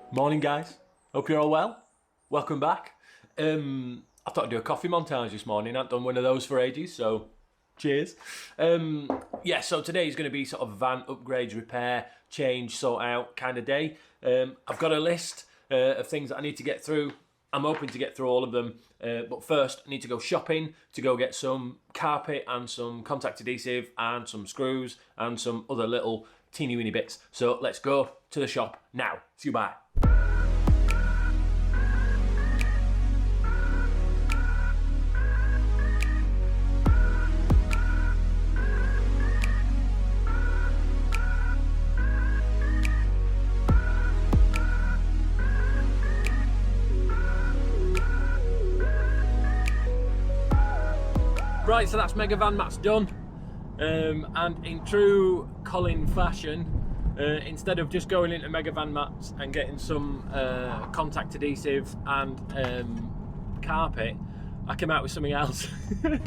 Morning guys, hope you're all well. Welcome back. I thought I'd do a coffee montage this morning. I haven't done one of those for ages, so cheers. Yeah, so today is going to be sort of van upgrades, repair, change, sort out kind of day. I've got a list of things that I need to get through. I'm hoping to get through all of them, but first I need to go shopping to go get some carpet and some contact adhesive and some screws and some other little teeny weeny bits. So let's go to the shop now. See you, bye. Right, so that's Mega Van Mats done, and in true Colin fashion, instead of just going into Mega Van Mats and getting some contact adhesive and carpet, I came out with something else. Where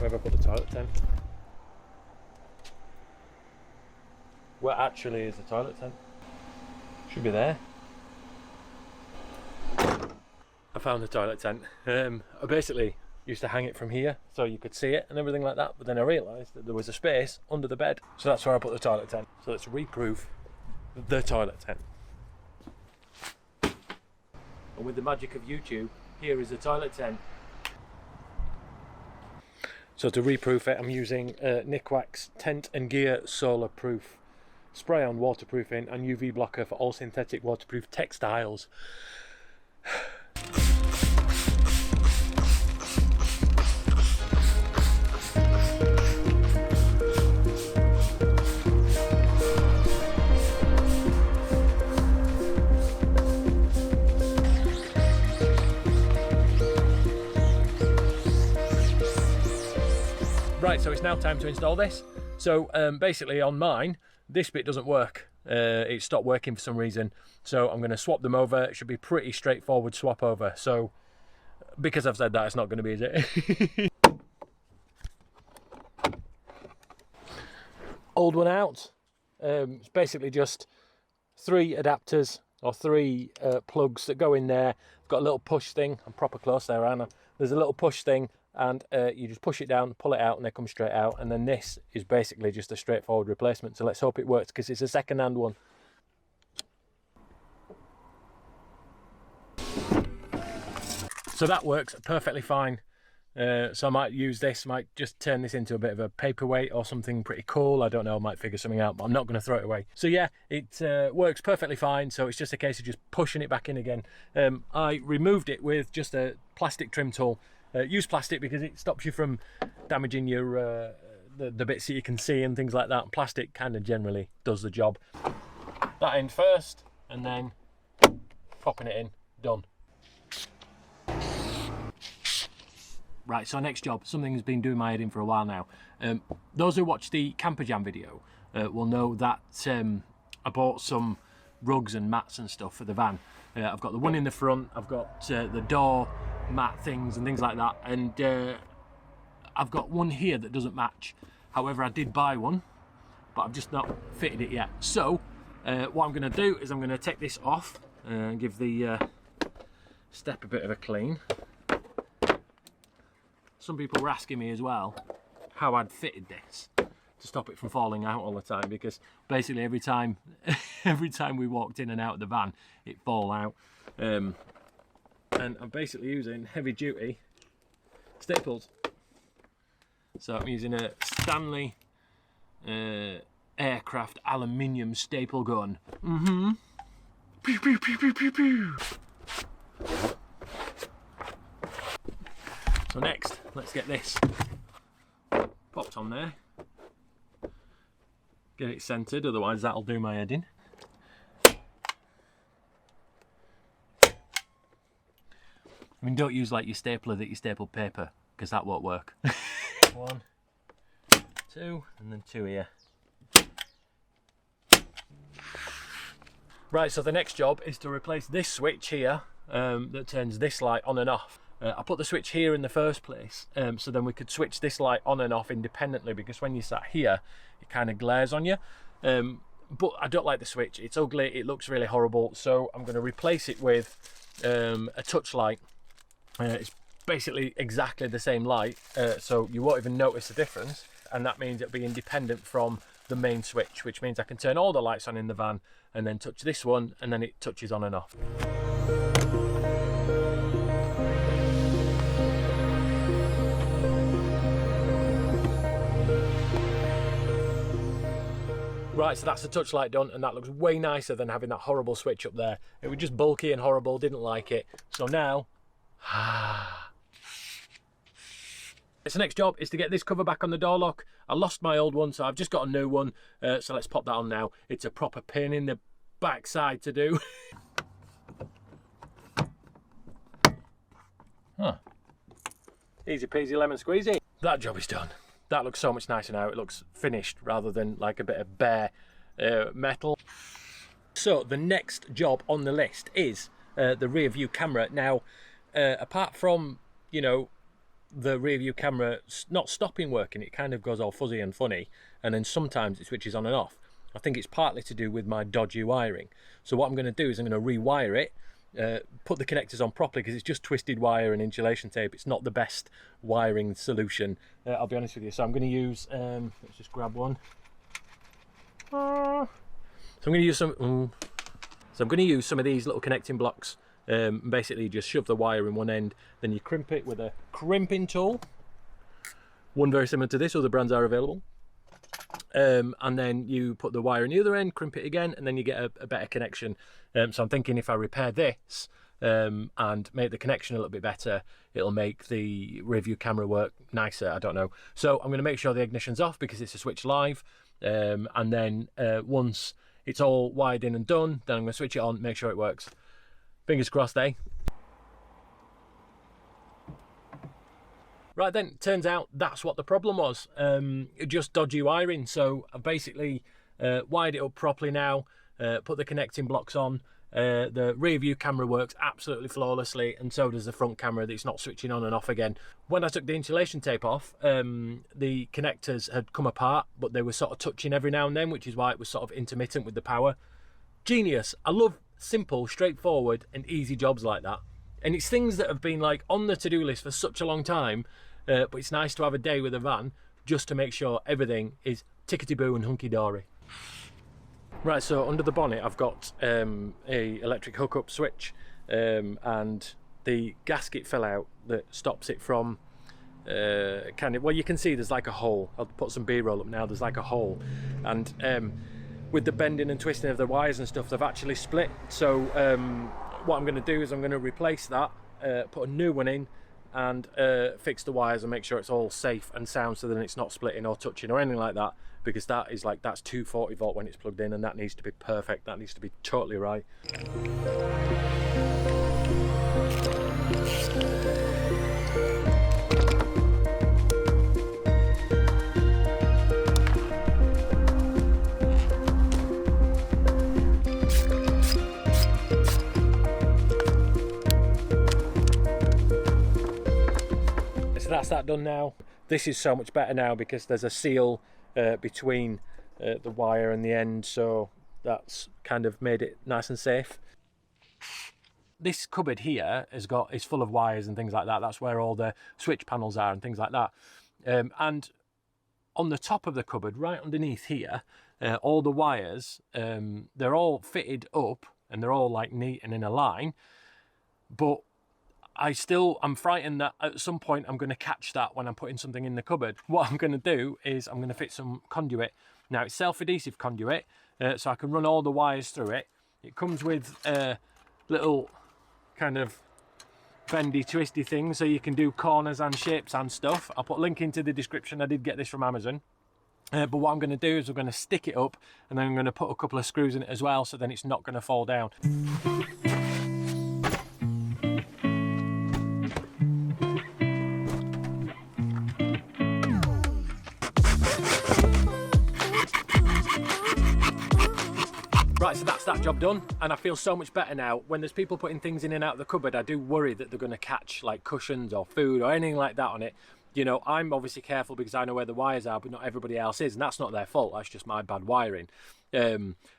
have I put the toilet tent? Where actually is the toilet tent? Should be there. I found the toilet tent. I basically used to hang it from here so you could see it and everything like that, but then I realised that there was a space under the bed, so that's where I put the toilet tent. So let's reproof the toilet tent. And with the magic of YouTube, here is the toilet tent. So to reproof it, I'm using Nikwax Tent and Gear Solar Proof spray on waterproofing and UV blocker for all synthetic waterproof textiles. Right, so it's now time to install this. So basically on mine, this bit doesn't work. It stopped working for some reason. So I'm going to swap them over. It should be pretty straightforward swap over. So because I've said that, it's not going to be, is it? Old one out. It's basically just 3 adapters or 3 plugs that go in there. I've got a little push thing. I'm proper close there, Anna. There's a little push thing, and you just push it down, pull it out, and they come straight out. And then this is basically just a straightforward replacement. So let's hope it works, because it's a second-hand one. So that works perfectly fine. So I might use this, might just turn this into a bit of a paperweight or something pretty cool. I don't know, I might figure something out, but I'm not going to throw it away. So yeah, it works perfectly fine. So it's just a case of just pushing it back in again. I removed it with just a plastic trim tool. Use plastic because it stops you from damaging your the bits that you can see and things like that. Plastic kind of generally does the job. That end first, and then popping it in. Done. Right, so next job, something that's been doing my head in for a while now. Those who watch the Camper Jam video will know that I bought some rugs and mats and stuff for the van. I've got the one in the front, I've got the door mat things and things like that, and I've got one here that doesn't match. However, I did buy one, but I've just not fitted it yet. So what I'm going to do is I'm going to take this off and give the step a bit of a clean. Some people were asking me as well how I'd fitted this to stop it from falling out all the time, because basically every time we walked in and out of the van, it'd fall out. And I'm basically using heavy duty staples. So I'm using a Stanley aircraft aluminium staple gun. Pew, pew, pew, pew, pew, pew. So next, let's get this popped on there. Get it centered, otherwise that'll do my head in. I mean, don't use like your stapler that you staple paper, because that won't work. 1, 2, and then 2 here. Right, so the next job is to replace this switch here that turns this light on and off. I put the switch here in the first place, so then we could switch this light on and off independently, because when you sat here it kind of glares on you. But I don't like the switch, it's ugly, it looks really horrible, so I'm going to replace it with a touch light. It's basically exactly the same light, so you won't even notice the difference, and that means it'll be independent from the main switch, which means I can turn all the lights on in the van and then touch this one, and then it touches on and off. Right, so that's the touch light done, and that looks way nicer than having that horrible switch up there. It was just bulky and horrible, didn't like it. So now, so next job is to get this cover back on the door lock. I lost my old one, so I've just got a new one. So let's pop that on now. It's a proper pain in the backside to do. Huh. Easy peasy lemon squeezy. That job is done. That looks so much nicer now. It looks finished rather than like a bit of bare metal. So the next job on the list is the rear view camera. Now, apart from, you know, the rear view camera not stopping working, it kind of goes all fuzzy and funny, and then sometimes it switches on and off. I think it's partly to do with my dodgy wiring. So what I'm going to do is I'm going to rewire it, put the connectors on properly, because it's just twisted wire and insulation tape. It's not the best wiring solution, I'll be honest with you. So I'm going to use, let's just grab one. So I'm going to use some. So I'm going to use some of these little connecting blocks. Basically, just shove the wire in one end, then you crimp it with a crimping tool. One very similar to this, other brands are available. And then you put the wire in the other end, crimp it again, and then you get a better connection. So I'm thinking if I repair this and make the connection a little bit better, it'll make the rear view camera work nicer. I don't know. So I'm going to make sure the ignition's off because it's a switch live. And then once it's all wired in and done, then I'm going to switch it on, make sure it works. Fingers crossed, eh? Right then, turns out that's what the problem was. Just dodgy wiring. So I've basically wired it up properly now, put the connecting blocks on. The rear view camera works absolutely flawlessly, and so does the front camera. That's not switching on and off again. When I took the insulation tape off, the connectors had come apart, but they were sort of touching every now and then, which is why it was sort of intermittent with the power. Genius. I love simple, straightforward and easy jobs like that, and it's things that have been like on the to-do list for such a long time, but it's nice to have a day with a van just to make sure everything is tickety-boo and hunky-dory. Right, so under the bonnet I've got a electric hookup switch, and the gasket fell out that stops it from well, you can see there's like a hole. I'll put some B-roll up now. There's like a hole, and with the bending and twisting of the wires and stuff, they've actually split. So what I'm going to do is I'm going to replace that, put a new one in, and fix the wires and make sure it's all safe and sound, so that it's not splitting or touching or anything like that, because that is like, that's 240 volt when it's plugged in, and that needs to be perfect. That needs to be totally right. So that's that done now. This is so much better now because there's a seal between the wire and the end, so that's kind of made it nice and safe. This cupboard here is full of wires and things like that. That's where all the switch panels are and things like that. And on the top of the cupboard, right underneath here, all the wires, they're all fitted up and they're all like neat and in a line, but I'm frightened that at some point I'm going to catch that when I'm putting something in the cupboard. What I'm going to do is I'm going to fit some conduit. Now it's self-adhesive conduit, so I can run all the wires through it. It comes with little kind of bendy twisty things, so you can do corners and shapes and stuff. I'll put a link into the description. I did get this from Amazon. But what I'm going to do is I'm going to stick it up, and then I'm going to put a couple of screws in it as well, so then it's not going to fall down. Right, so that's that job done, and I feel so much better now. When there's people putting things in and out of the cupboard, I do worry that they're going to catch like cushions or food or anything like that on it. You know, I'm obviously careful because I know where the wires are, but not everybody else is, and that's not their fault, that's just my bad wiring.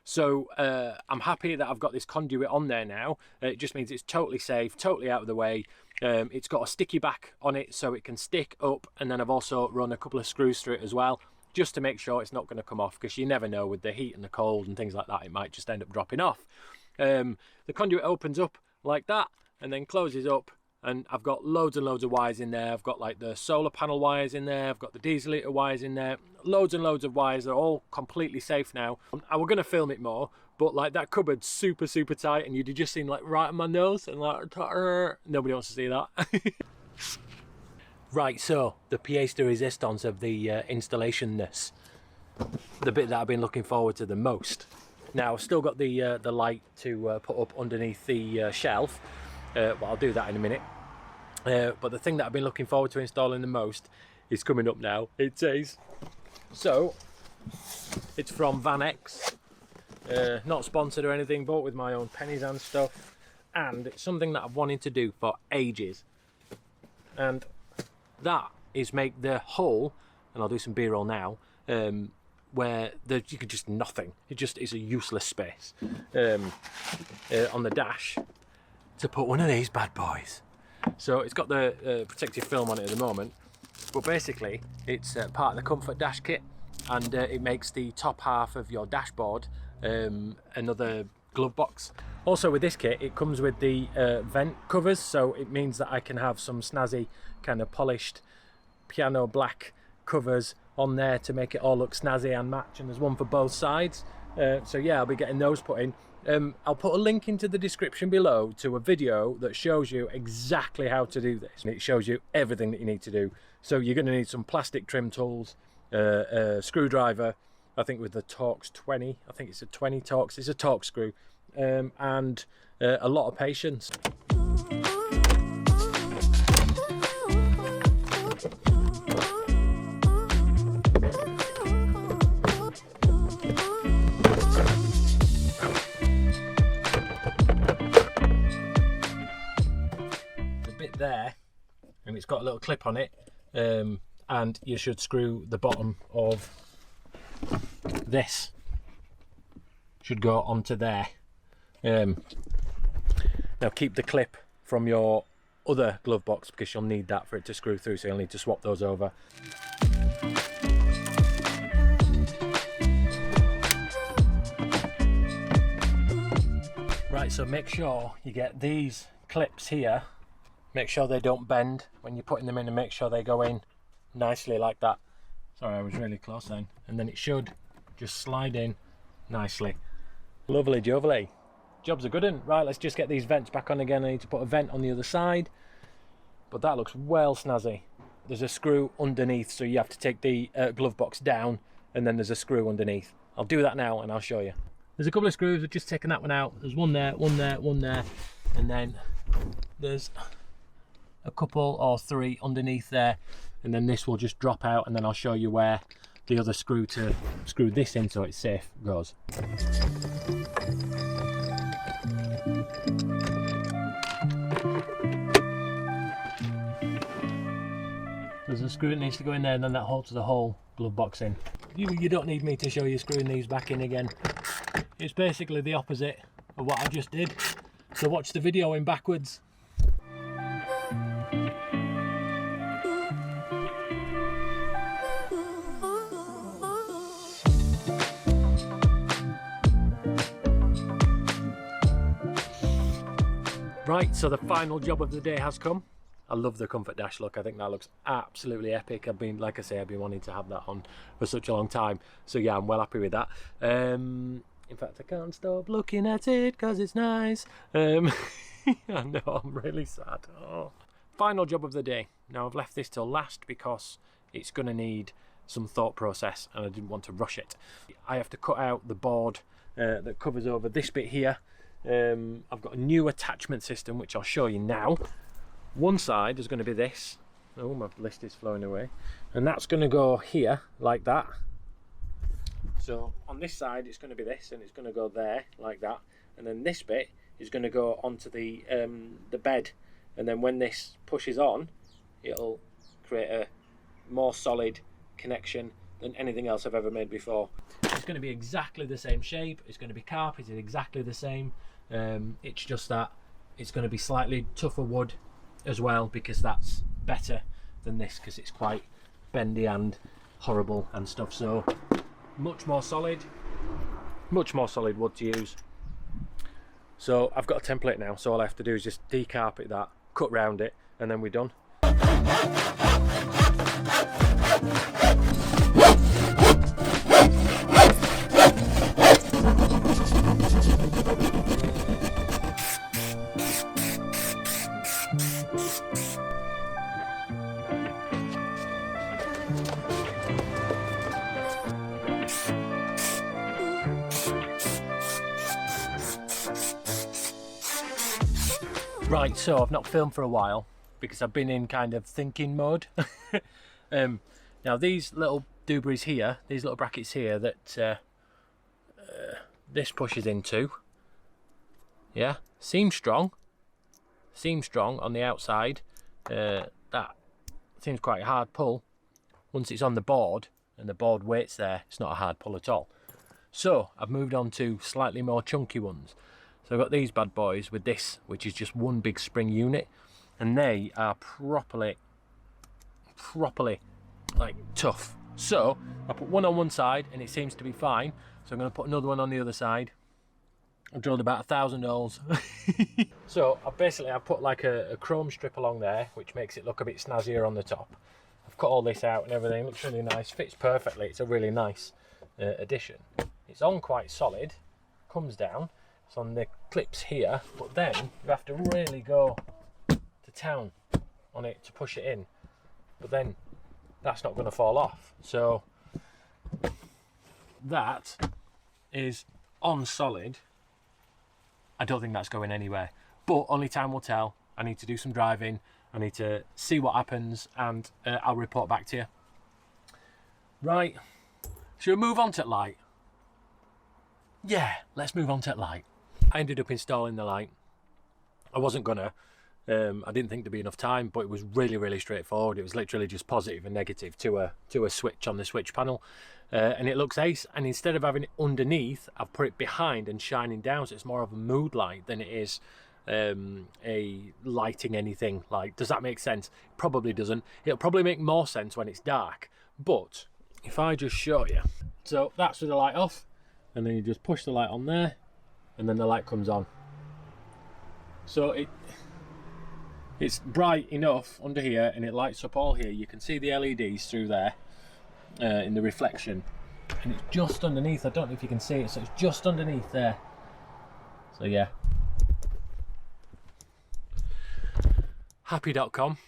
So I'm happy that I've got this conduit on there now. It just means it's totally safe, totally out of the way. It's got a sticky back on it so it can stick up, and then I've also run a couple of screws through it as well, just to make sure it's not going to come off, because you never know with the heat and the cold and things like that, it might just end up dropping off. The conduit opens up like that and then closes up, and I've got loads and loads of wires in there. I've got like the solar panel wires in there, I've got the diesel heater wires in there, loads and loads of wires. They're all completely safe now. I was going to film it more, but like that cupboard's super tight, and you'd have just seen like right on my nose, and like nobody wants to see that. Right, so the pièce de résistance of the installation-ness, the bit that I've been looking forward to the most. Now, I've still got the light to put up underneath the shelf, but I'll do that in a minute. But the thing that I've been looking forward to installing the most is coming up now. It says, so it's from Van X, not sponsored or anything, bought with my own pennies and stuff, and it's something that I've wanted to do for ages. And that is make the hole, and I'll do some B-roll now, where you could just nothing. It just is a useless space on the dash to put one of these bad boys. So it's got the protective film on it at the moment, but basically it's part of the comfort dash kit, and it makes the top half of your dashboard another glove box. Also with this kit, it comes with the vent covers, so it means that I can have some snazzy kind of polished piano black covers on there to make it all look snazzy and match, and there's one for both sides. So yeah, I'll be getting those put in. I'll put a link into the description below to a video that shows you exactly how to do this, and it shows you everything that you need to do. So you're going to need some plastic trim tools, a screwdriver, I think with the Torx 20, I think it's a 20 Torx, it's a Torx screw, and a lot of patience. There, and it's got a little clip on it, and you should screw the bottom of this, should go onto there. Now keep the clip from your other glove box, because you'll need that for it to screw through, so you'll need to swap those over. Right, so make sure you get these clips here. Make sure they don't bend when you're putting them in, and make sure they go in nicely like that. Sorry, I was really close then. And then it should just slide in nicely. Lovely jubbly. Job's a good one. Right, let's just get these vents back on again. I need to put a vent on the other side, but that looks well snazzy. There's a screw underneath, so you have to take the glove box down, and then there's a screw underneath. I'll do that now and I'll show you. There's a couple of screws, I've just taken that one out. There's one there, one there, one there, and then there's a couple or three underneath there, and then this will just drop out, and then I'll show you where the other screw to screw this in so it's safe goes. There's a screw that needs to go in there, and then that holds the whole glove box in. You don't need me to show you screwing these back in again. It's basically the opposite of what I just did, so watch the video in backwards. Right, so the final job of the day has come. I love the Comfort Dash look. I think that looks absolutely epic. Like I say, I've been wanting to have that on for such a long time. So yeah, I'm well happy with that. In fact, I can't stop looking at it because it's nice. I know, I'm really sad. Oh. Final job of the day. Now, I've left this till last because it's going to need some thought process, and I didn't want to rush it. I have to cut out the board that covers over this bit here. I've got a new attachment system which I'll show you now. One side is going to be this. Oh, my list is flowing away, and that's going to go here like that. So on this side it's going to be this, and it's going to go there like that, and then this bit is going to go onto the bed, and then when this pushes on, it'll create a more solid connection than anything else I've ever made before. It's going to be exactly the same shape, it's going to be carpeted exactly the same. It's just that it's going to be slightly tougher wood as well, because that's better than this, because it's quite bendy and horrible and stuff. So much more solid wood to use. So I've got a template now, so all I have to do is just decarpet that, cut round it, and then we're done. Right, so I've not filmed for a while because I've been in kind of thinking mode. Now these little dooblies here, these little brackets here that this pushes into, yeah, seems strong on the outside. That seems quite a hard pull. Once it's on the board and the board weight's there, it's not a hard pull at all. So I've moved on to slightly more chunky ones. So I've got these bad boys with this, which is just one big spring unit, and they are properly like tough. So I put one on one side and it seems to be fine, so I'm going to put another one on the other side. I've drilled about 1,000 holes. So I've put like a chrome strip along there, which makes it look a bit snazzier on the top. I've cut all this out and everything, looks really nice, fits perfectly. It's a really nice addition. It's on quite solid, comes down. It's on the clips here, but then you have to really go to town on it to push it in, but then that's not going to fall off. So that is on solid. I don't think that's going anywhere, but only time will tell. I need to do some driving, I need to see what happens, and I'll report back to you. Right, should we move on to light? Yeah, let's move on to light. I ended up installing the light. I wasn't gonna, I didn't think there'd be enough time, but it was really straightforward. It was literally just positive and negative to a switch on the switch panel, and it looks ace. And instead of having it underneath, I've put it behind and shining down, so it's more of a mood light than it is a lighting anything light. Does that make sense? It probably doesn't. It'll probably make more sense when it's dark, but if I just show you, so that's with the light off, and then you just push the light on there, and then the light comes on. So it's bright enough under here, and it lights up all here. You can see the LEDs through there in the reflection, and it's just underneath. I don't know if you can see it, so it's just underneath there. So yeah, happy.com.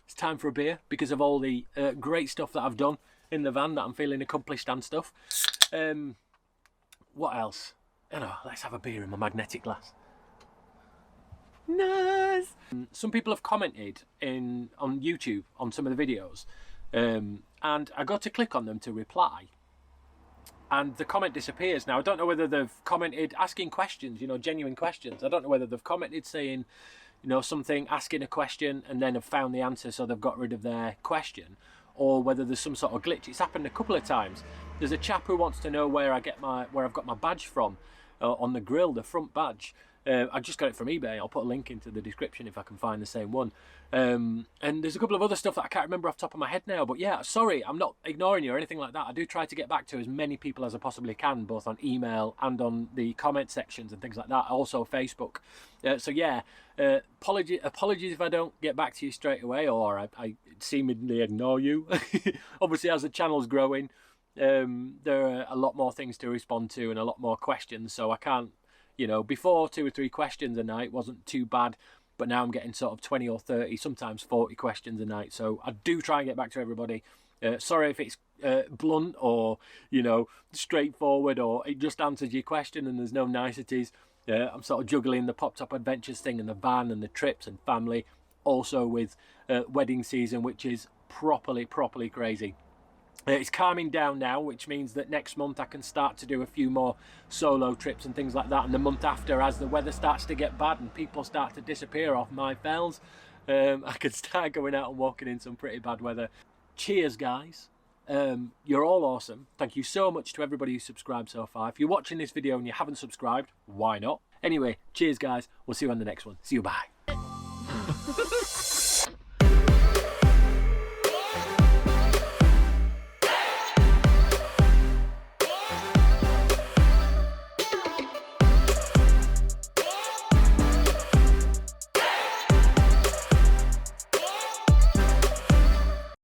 It's time for a beer because of all the great stuff that I've done in the van, that I'm feeling accomplished and stuff. What else? You know, let's have a beer in my magnetic glass. Nice. Some people have commented on YouTube on some of the videos, and I got to click on them to reply, and the comment disappears. Now I don't know whether they've commented asking questions, you know, genuine questions. I don't know whether they've commented saying, you know, something, asking a question, and then have found the answer, so they've got rid of their question, or whether there's some sort of glitch. It's happened a couple of times. There's a chap who wants to know where I've got my badge from. On the grill, the front badge. I just got it from eBay. I'll put a link into the description if I can find the same one. And there's a couple of other stuff that I can't remember off the top of my head now, but yeah, sorry, I'm not ignoring you or anything like that. I do try to get back to as many people as I possibly can, both on email and on the comment sections and things like that, also Facebook. So yeah, apologies if I don't get back to you straight away, or I seemingly ignore you. Obviously, as the channel's growing, there are a lot more things to respond to and a lot more questions, so I can't, you know, before 2 or 3 questions a night wasn't too bad, but now I'm getting sort of 20 or 30, sometimes 40 questions a night, so I do try and get back to everybody. Sorry if it's blunt or, you know, straightforward, or it just answers your question and there's no niceties. I'm sort of juggling the Pop Top Adventures thing and the van and the trips and family, also with wedding season, which is properly crazy. It's calming down now, which means that next month I can start to do a few more solo trips and things like that. And the month after, as the weather starts to get bad and people start to disappear off my fells, I could start going out and walking in some pretty bad weather. Cheers, guys. You're all awesome. Thank you so much to everybody who subscribed so far. If you're watching this video and you haven't subscribed, why not? Anyway, cheers, guys. We'll see you on the next one. See you, bye.